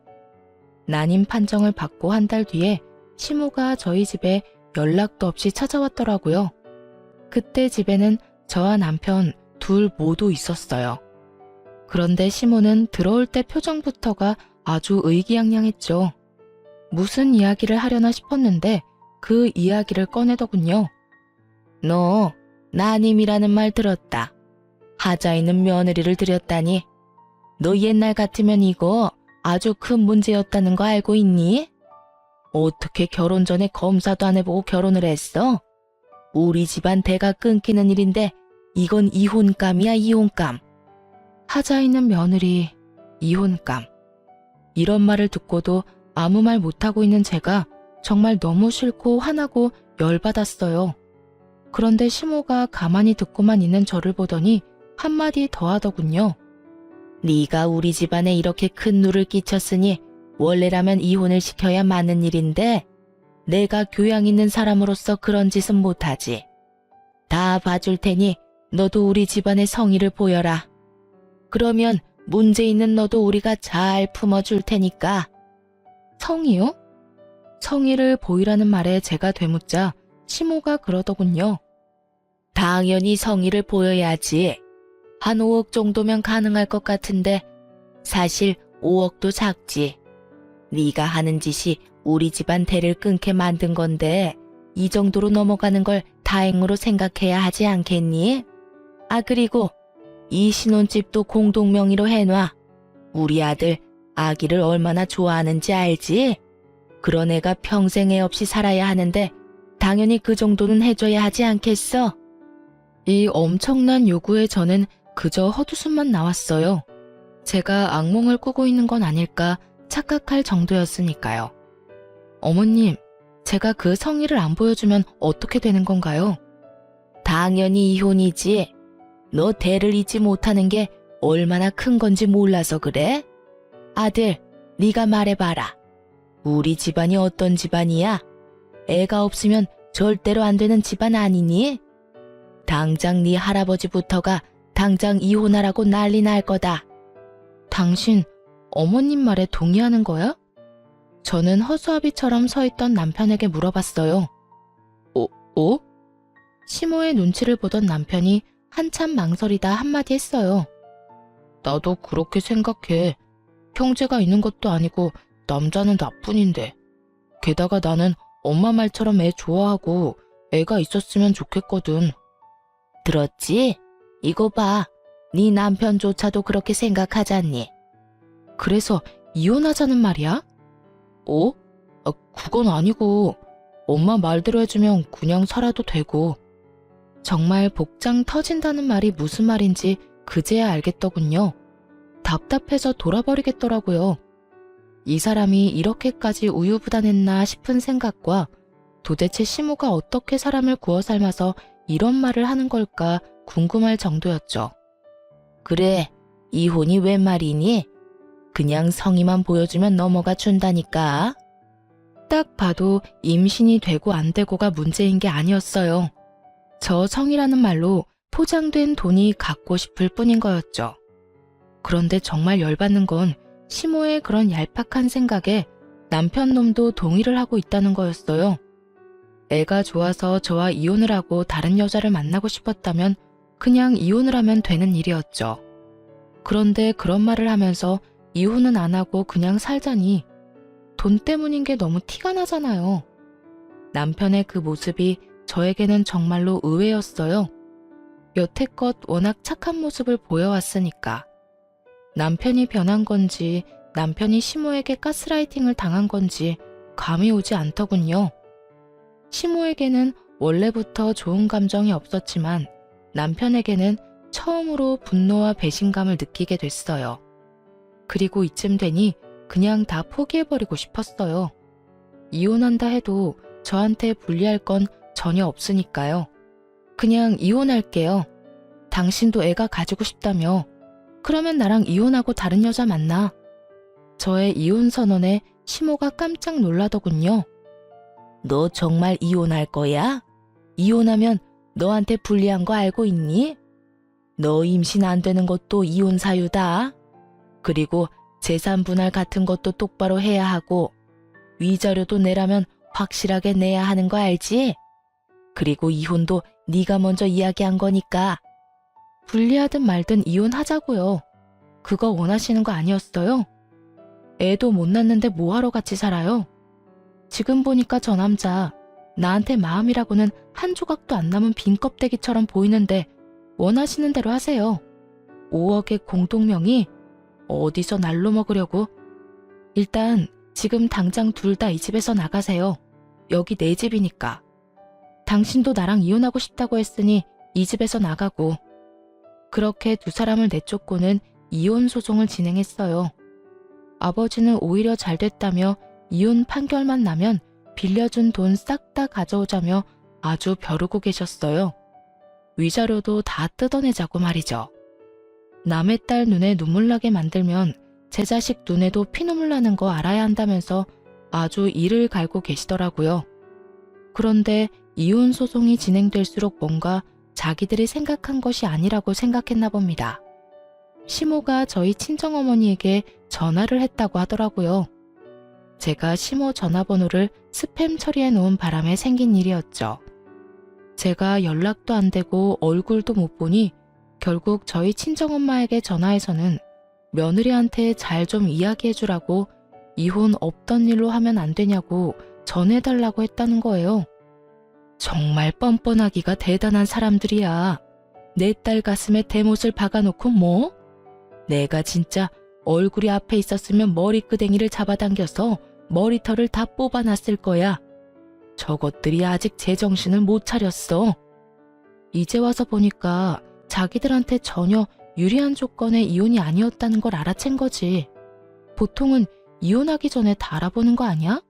난임 판정을 받고 한 달 뒤에 시모가 저희 집에 연락도 없이 찾아왔더라고요. 그때 집에는 저와 남편 둘 모두 있었어요. 그런데 시모는 들어올 때 표정부터가 아주 의기양양했죠. 무슨 이야기를 하려나 싶었는데 그 이야기를 꺼내더군요. 너 난임이라는 말 들었다. 하자 있는 며느리를 들였다니. 너 옛날 같으면 이거 아주 큰 문제였다는 거 알고 있니? 어떻게 결혼 전에 검사도 안 해보고 결혼을 했어? 우리 집안 대가 끊기는 일인데 이건 이혼감이야, 이혼감. 하자 있는 며느리, 이혼감. 이런 말을 듣고도 아무 말 못하고 있는 제가 정말 너무 싫고 화나고 열받았어요. 그런데 시모가 가만히 듣고만 있는 저를 보더니 한마디 더 하더군요. 네가 우리 집안에 이렇게 큰 누를 끼쳤으니 원래라면 이혼을 시켜야 맞는 일인데 내가 교양 있는 사람으로서 그런 짓은 못하지. 다 봐줄 테니 너도 우리 집안의 성의를 보여라. 그러면 문제 있는 너도 우리가 잘 품어줄 테니까. 성의요? 성의를 보이라는 말에 제가 되묻자 시모가 그러더군요. 당연히 성의를 보여야지. 한 5억 정도면 가능할 것 같은데 사실 5억도 작지. 네가 하는 짓이 우리 집안 대를 끊게 만든 건데 이 정도로 넘어가는 걸 다행으로 생각해야 하지 않겠니? 아, 그리고 이 신혼집도 공동 명의로 해놔. 우리 아들 아기를 얼마나 좋아하는지 알지? 그런 애가 평생 애 없이 살아야 하는데 당연히 그 정도는 해줘야 하지 않겠어? 이 엄청난 요구에 저는 그저 헛웃음만 나왔어요. 제가 악몽을 꾸고 있는 건 아닐까 착각할 정도였으니까요. 어머님, 제가 그 성의를 안 보여주면 어떻게 되는 건가요? 당연히 이혼이지. 너 대를 잇지 못하는 게 얼마나 큰 건지 몰라서 그래? 아들, 네가 말해봐라. 우리 집안이 어떤 집안이야? 애가 없으면 절대로 안 되는 집안 아니니? 당장 네 할아버지부터가 당장 이혼하라고 난리 날 거다. 당신 어머님 말에 동의하는 거야? 저는 허수아비처럼 서 있던 남편에게 물어봤어요. 어? 시모의 눈치를 보던 남편이 한참 망설이다 한마디 했어요. 나도 그렇게 생각해. 형제가 있는 것도 아니고 남자는 나뿐인데. 게다가 나는 엄마 말처럼 애 좋아하고 애가 있었으면 좋겠거든. 들었지? 이거 봐. 네 남편조차도 그렇게 생각하잖니. 그래서 이혼하자는 말이야? 그건 아니고 엄마 말대로 해주면 그냥 살아도 되고. 정말 복장 터진다는 말이 무슨 말인지 그제야 알겠더군요. 답답해서 돌아버리겠더라고요. 이 사람이 이렇게까지 우유부단했나 싶은 생각과 도대체 시모가 어떻게 사람을 구워 삶아서 이런 말을 하는 걸까 궁금할 정도였죠. 그래, 이혼이 웬 말이니? 그냥 성의만 보여주면 넘어가 준다니까. 딱 봐도 임신이 되고 안 되고가 문제인 게 아니었어요. 저 성이라는 말로 포장된 돈이 갖고 싶을 뿐인 거였죠. 그런데 정말 열받는 건 시모의 그런 얄팍한 생각에 남편 놈도 동의를 하고 있다는 거였어요. 애가 좋아서 저와 이혼을 하고 다른 여자를 만나고 싶었다면 그냥 이혼을 하면 되는 일이었죠. 그런데 그런 말을 하면서 이혼은 안 하고 그냥 살자니 돈 때문인 게 너무 티가 나잖아요. 남편의 그 모습이 저에게는 정말로 의외였어요. 여태껏 워낙 착한 모습을 보여왔으니까. 남편이 변한 건지 남편이 시모에게 가스라이팅을 당한 건지 감이 오지 않더군요. 시모에게는 원래부터 좋은 감정이 없었지만 남편에게는 처음으로 분노와 배신감을 느끼게 됐어요. 그리고 이쯤 되니 그냥 다 포기해버리고 싶었어요. 이혼한다 해도 저한테 불리할 건 전혀 없으니까요. 그냥 이혼할게요. 당신도 애가 가지고 싶다며. 그러면 나랑 이혼하고 다른 여자 만나. 저의 이혼 선언에 시모가 깜짝 놀라더군요. 너 정말 이혼할 거야? 이혼하면 너한테 불리한 거 알고 있니? 너 임신 안 되는 것도 이혼 사유다. 그리고 재산 분할 같은 것도 똑바로 해야 하고 위자료도 내라면 확실하게 내야 하는 거 알지? 그리고 이혼도 네가 먼저 이야기한 거니까. 불리하든 말든 이혼하자고요. 그거 원하시는 거 아니었어요? 애도 못 낳는데 뭐하러 같이 살아요? 지금 보니까 저 남자 나한테 마음이라고는 한 조각도 안 남은 빈 껍데기처럼 보이는데 원하시는 대로 하세요. 5억의 공동명의 어디서 날로 먹으려고? 일단 지금 당장 둘 다 이 집에서 나가세요. 여기 내 집이니까. 당신도 나랑 이혼하고 싶다고 했으니 이 집에서 나가고. 그렇게 두 사람을 내쫓고는 이혼 소송을 진행했어요. 아버지는 오히려 잘 됐다며 이혼 판결만 나면 빌려준 돈 싹 다 가져오자며 아주 벼르고 계셨어요. 위자료도 다 뜯어내자고 말이죠. 남의 딸 눈에 눈물 나게 만들면 제 자식 눈에도 피눈물 나는 거 알아야 한다면서 아주 이를 갈고 계시더라고요. 그런데 이혼 소송이 진행될수록 뭔가 자기들이 생각한 것이 아니라고 생각했나 봅니다. 시모가 저희 친정어머니에게 전화를 했다고 하더라고요. 제가 시모 전화번호를 스팸 처리해 놓은 바람에 생긴 일이었죠. 제가 연락도 안 되고 얼굴도 못 보니 결국 저희 친정엄마에게 전화해서는 며느리한테 잘 좀 이야기해 주라고 이혼 없던 일로 하면 안 되냐고 전해달라고 했다는 거예요. 정말 뻔뻔하기가 대단한 사람들이야. 내 딸 가슴에 대못을 박아놓고 뭐? 내가 진짜 얼굴이 앞에 있었으면 머리끄댕이를 잡아당겨서 머리털을 다 뽑아놨을 거야. 저것들이 아직 제정신을 못 차렸어. 이제 와서 보니까 자기들한테 전혀 유리한 조건의 이혼이 아니었다는 걸 알아챈 거지. 보통은 이혼하기 전에 다 알아보는 거 아니야?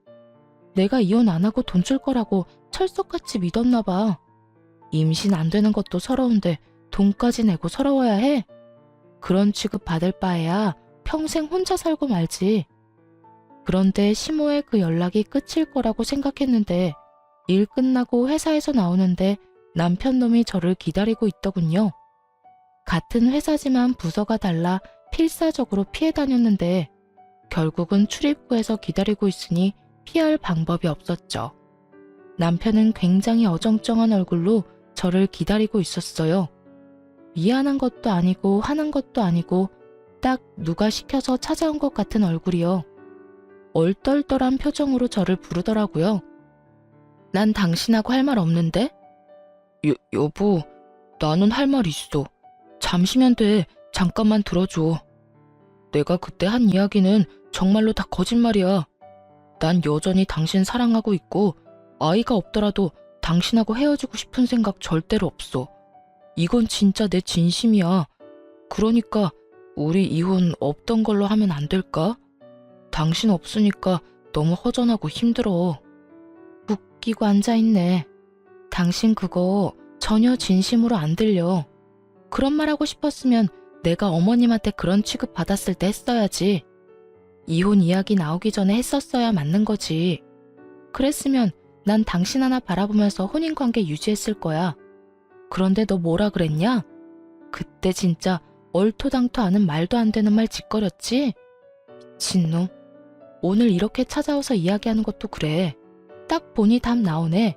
내가 이혼 안 하고 돈 줄 거라고 철석같이 믿었나 봐. 임신 안 되는 것도 서러운데 돈까지 내고 서러워야 해? 그런 취급 받을 바에야 평생 혼자 살고 말지. 그런데 시모의 그 연락이 끝일 거라고 생각했는데 일 끝나고 회사에서 나오는데 남편 놈이 저를 기다리고 있더군요. 같은 회사지만 부서가 달라 필사적으로 피해 다녔는데 결국은 출입구에서 기다리고 있으니 피할 방법이 없었죠. 남편은 굉장히 어정쩡한 얼굴로 저를 기다리고 있었어요. 미안한 것도 아니고 화난 것도 아니고 딱 누가 시켜서 찾아온 것 같은 얼굴이요. 얼떨떨한 표정으로 저를 부르더라고요. 난 당신하고 할 말 없는데? 여보, 나는 할 말 있어. 잠시면 돼. 잠깐만 들어줘. 내가 그때 한 이야기는 정말로 다 거짓말이야. 난 여전히 당신 사랑하고 있고 아이가 없더라도 당신하고 헤어지고 싶은 생각 절대로 없어. 이건 진짜 내 진심이야. 그러니까 우리 이혼 없던 걸로 하면 안 될까? 당신 없으니까 너무 허전하고 힘들어. 웃기고 앉아있네. 당신 그거 전혀 진심으로 안 들려. 그런 말 하고 싶었으면 내가 어머님한테 그런 취급 받았을 때 했어야지. 이혼 이야기 나오기 전에 했었어야 맞는 거지. 그랬으면 난 당신 하나 바라보면서 혼인관계 유지했을 거야. 그런데 너 뭐라 그랬냐? 그때 진짜 얼토당토 않은 말도 안 되는 말 짓거렸지? 미친놈. 오늘 이렇게 찾아와서 이야기하는 것도 그래. 딱 보니 답 나오네.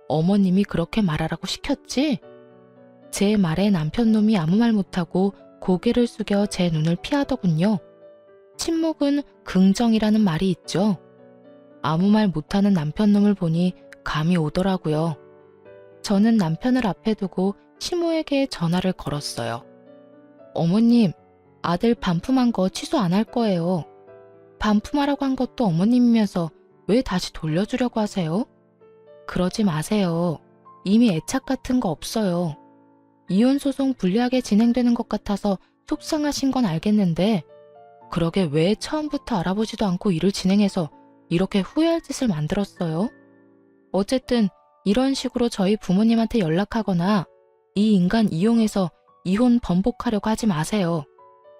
어머님이 그렇게 말하라고 시켰지? 제 말에 남편놈이 아무 말 못하고 고개를 숙여 제 눈을 피하더군요. 침묵은 긍정이라는 말이 있죠. 아무 말 못하는 남편놈을 보니 감이 오더라고요. 저는 남편을 앞에 두고 시모에게 전화를 걸었어요. 어머님, 아들 반품한 거 취소 안 할 거예요. 반품하라고 한 것도 어머님이면서 왜 다시 돌려주려고 하세요? 그러지 마세요. 이미 애착 같은 거 없어요. 이혼소송 불리하게 진행되는 것 같아서 속상하신 건 알겠는데 그러게 왜 처음부터 알아보지도 않고 일을 진행해서 이렇게 후회할 짓을 만들었어요? 어쨌든 이런 식으로 저희 부모님한테 연락하거나 이 인간 이용해서 이혼 번복하려고 하지 마세요.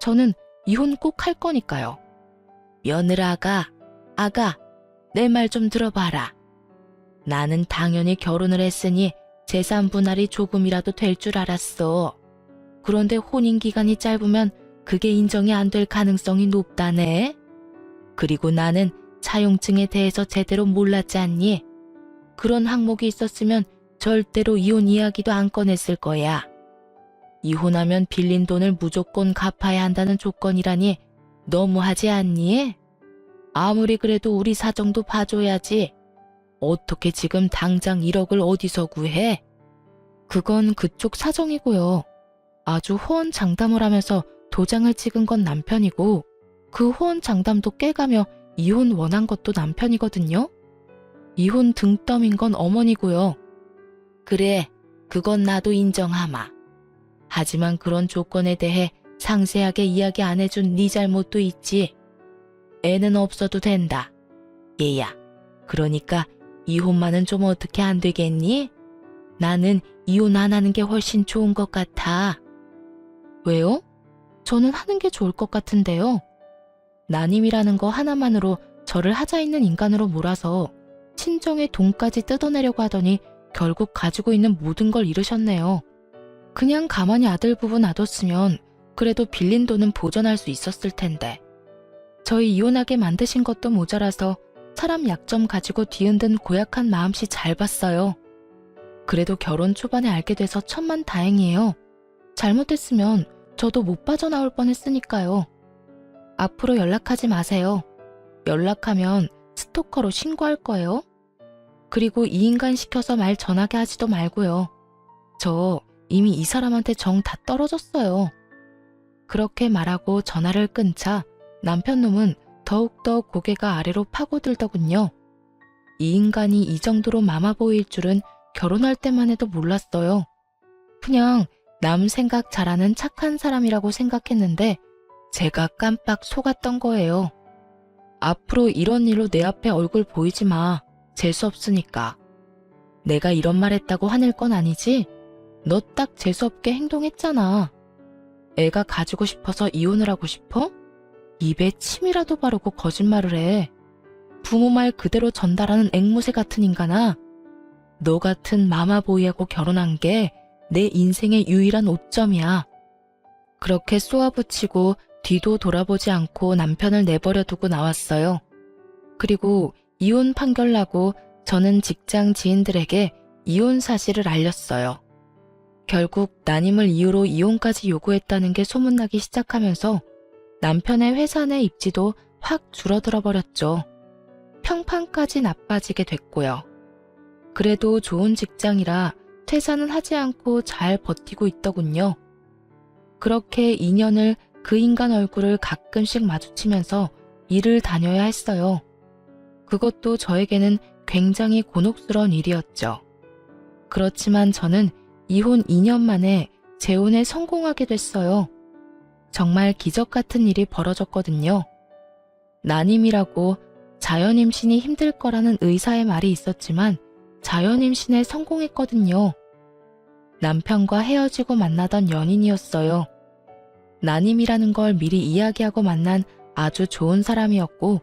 저는 이혼 꼭 할 거니까요. 며느라가, 아가, 내 말 좀 들어봐라. 나는 당연히 결혼을 했으니 재산 분할이 조금이라도 될 줄 알았어. 그런데 혼인 기간이 짧으면 그게 인정이 안 될 가능성이 높다네. 그리고 나는 차용증에 대해서 제대로 몰랐지 않니? 그런 항목이 있었으면 절대로 이혼 이야기도 안 꺼냈을 거야. 이혼하면 빌린 돈을 무조건 갚아야 한다는 조건이라니 너무하지 않니? 아무리 그래도 우리 사정도 봐줘야지. 어떻게 지금 당장 1억을 어디서 구해? 그건 그쪽 사정이고요. 아주 호언장담을 하면서 도장을 찍은 건 남편이고 그 호언장담도 깨가며 이혼 원한 것도 남편이거든요. 이혼 등 떠민 건 어머니고요. 그래, 그건 나도 인정하마. 하지만 그런 조건에 대해 상세하게 이야기 안 해준 네 잘못도 있지. 애는 없어도 된다. 얘야, 그러니까 이혼만은 좀 어떻게 안 되겠니? 나는 이혼 안 하는 게 훨씬 좋은 것 같아. 왜요? 저는 하는 게 좋을 것 같은데요. 난임이라는 거 하나만으로 저를 하자 있는 인간으로 몰아서 친정의 돈까지 뜯어내려고 하더니 결국 가지고 있는 모든 걸 잃으셨네요. 그냥 가만히 아들 부부 놔뒀으면 그래도 빌린 돈은 보전할 수 있었을 텐데. 저희 이혼하게 만드신 것도 모자라서 사람 약점 가지고 뒤흔든 고약한 마음씨 잘 봤어요. 그래도 결혼 초반에 알게 돼서 천만다행이에요. 잘못했으면 저도 못 빠져나올 뻔했으니까요. 앞으로 연락하지 마세요. 연락하면 스토커로 신고할 거예요. 그리고 이 인간 시켜서 말 전하게 하지도 말고요. 저 이미 이 사람한테 정 다 떨어졌어요. 그렇게 말하고 전화를 끊자 남편놈은 더욱더 고개가 아래로 파고들더군요. 이 인간이 이 정도로 마마 보일 줄은 결혼할 때만 해도 몰랐어요. 그냥 남 생각 잘하는 착한 사람이라고 생각했는데 제가 깜빡 속았던 거예요. 앞으로 이런 일로 내 앞에 얼굴 보이지 마. 재수없으니까. 내가 이런 말 했다고 화낼 건 아니지? 너 딱 재수없게 행동했잖아. 애가 가지고 싶어서 이혼을 하고 싶어? 입에 침이라도 바르고 거짓말을 해. 부모 말 그대로 전달하는 앵무새 같은 인간아. 너 같은 마마보이하고 결혼한 게 내 인생의 유일한 오점이야. 그렇게 쏘아붙이고 뒤도 돌아보지 않고 남편을 내버려 두고 나왔어요. 그리고 이혼 판결 나고 저는 직장 지인들에게 이혼 사실을 알렸어요. 결국 난임을 이유로 이혼까지 요구했다는 게 소문나기 시작하면서 남편의 회사 내 입지도 확 줄어들어 버렸죠. 평판까지 나빠지게 됐고요. 그래도 좋은 직장이라 퇴사는 하지 않고 잘 버티고 있더군요. 그렇게 2년을 그 인간 얼굴을 가끔씩 마주치면서 일을 다녀야 했어요. 그것도 저에게는 굉장히 곤혹스러운 일이었죠. 그렇지만 저는 이혼 2년 만에 재혼에 성공하게 됐어요. 정말 기적 같은 일이 벌어졌거든요. 난임이라고 자연임신이 힘들 거라는 의사의 말이 있었지만 자연임신에 성공했거든요. 남편과 헤어지고 만나던 연인이었어요. 난임이라는 걸 미리 이야기하고 만난 아주 좋은 사람이었고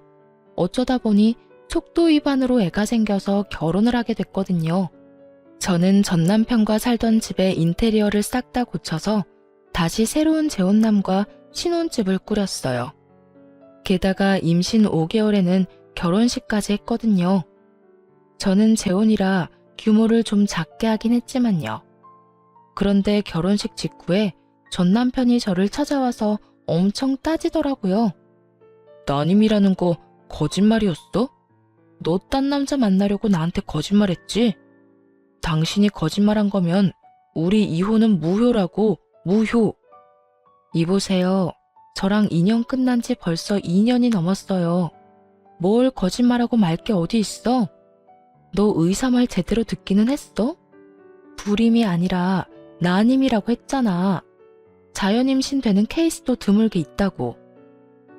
어쩌다 보니 속도 위반으로 애가 생겨서 결혼을 하게 됐거든요. 저는 전 남편과 살던 집의 인테리어를 싹 다 고쳐서 다시 새로운 재혼남과 신혼집을 꾸렸어요. 게다가 임신 5개월에는 결혼식까지 했거든요. 저는 재혼이라 규모를 좀 작게 하긴 했지만요. 그런데 결혼식 직후에 전 남편이 저를 찾아와서 엄청 따지더라고요. 난임이라는 거 거짓말이었어? 너 딴 남자 만나려고 나한테 거짓말했지? 당신이 거짓말한 거면 우리 이혼은 무효라고, 무효. 이보세요. 저랑 인연 끝난 지 벌써 2년이 넘었어요. 뭘 거짓말하고 말 게 어디 있어? 너 의사 말 제대로 듣기는 했어? 불임이 아니라 난임이라고 했잖아. 자연임신 되는 케이스도 드물게 있다고.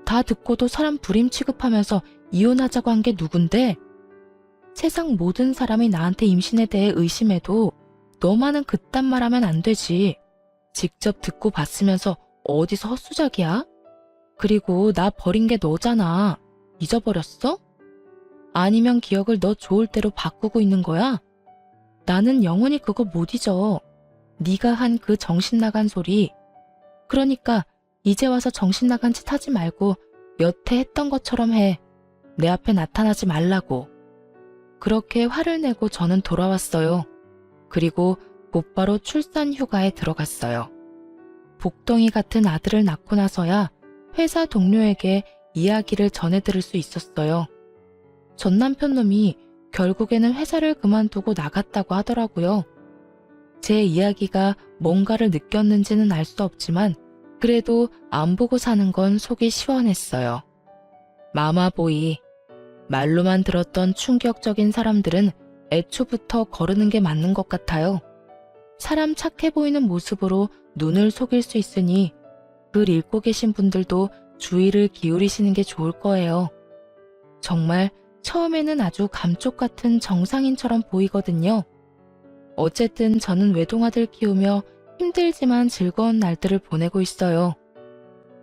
다 듣고도 사람 불임 취급하면서 이혼하자고 한 게 누군데? 세상 모든 사람이 나한테 임신에 대해 의심해도 너만은 그딴 말 하면 안 되지. 직접 듣고 봤으면서 어디서 헛수작이야? 그리고 나 버린 게 너잖아. 잊어버렸어? 아니면 기억을 너 좋을 대로 바꾸고 있는 거야? 나는 영원히 그거 못 잊어. 네가 한 그 정신 나간 소리. 그러니까 이제 와서 정신 나간 짓 하지 말고 여태 했던 것처럼 해. 내 앞에 나타나지 말라고. 그렇게 화를 내고 저는 돌아왔어요. 그리고 곧바로 출산 휴가에 들어갔어요. 복덩이 같은 아들을 낳고 나서야 회사 동료에게 이야기를 전해 들을 수 있었어요. 전 남편 놈이 결국에는 회사를 그만두고 나갔다고 하더라고요. 제 이야기가 뭔가를 느꼈는지는 알 수 없지만 그래도 안 보고 사는 건 속이 시원했어요. 마마보이. 말로만 들었던 충격적인 사람들은 애초부터 거르는 게 맞는 것 같아요. 사람 착해 보이는 모습으로 눈을 속일 수 있으니 글 읽고 계신 분들도 주의를 기울이시는 게 좋을 거예요. 정말 처음에는 아주 감쪽 같은 정상인처럼 보이거든요. 어쨌든 저는 외동아들 키우며 힘들지만 즐거운 날들을 보내고 있어요.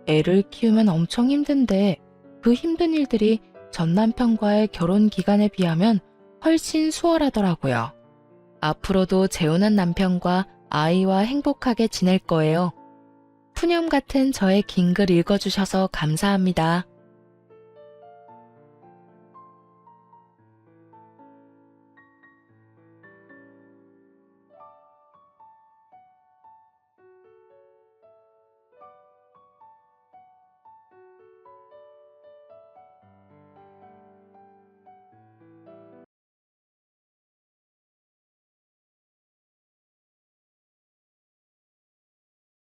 애를 키우면 엄청 힘든데 그 힘든 일들이 전 남편과의 결혼 기간에 비하면 훨씬 수월하더라고요. 앞으로도 재혼한 남편과 아이와 행복하게 지낼 거예요. 푸념 같은 저의 긴 글 읽어주셔서 감사합니다.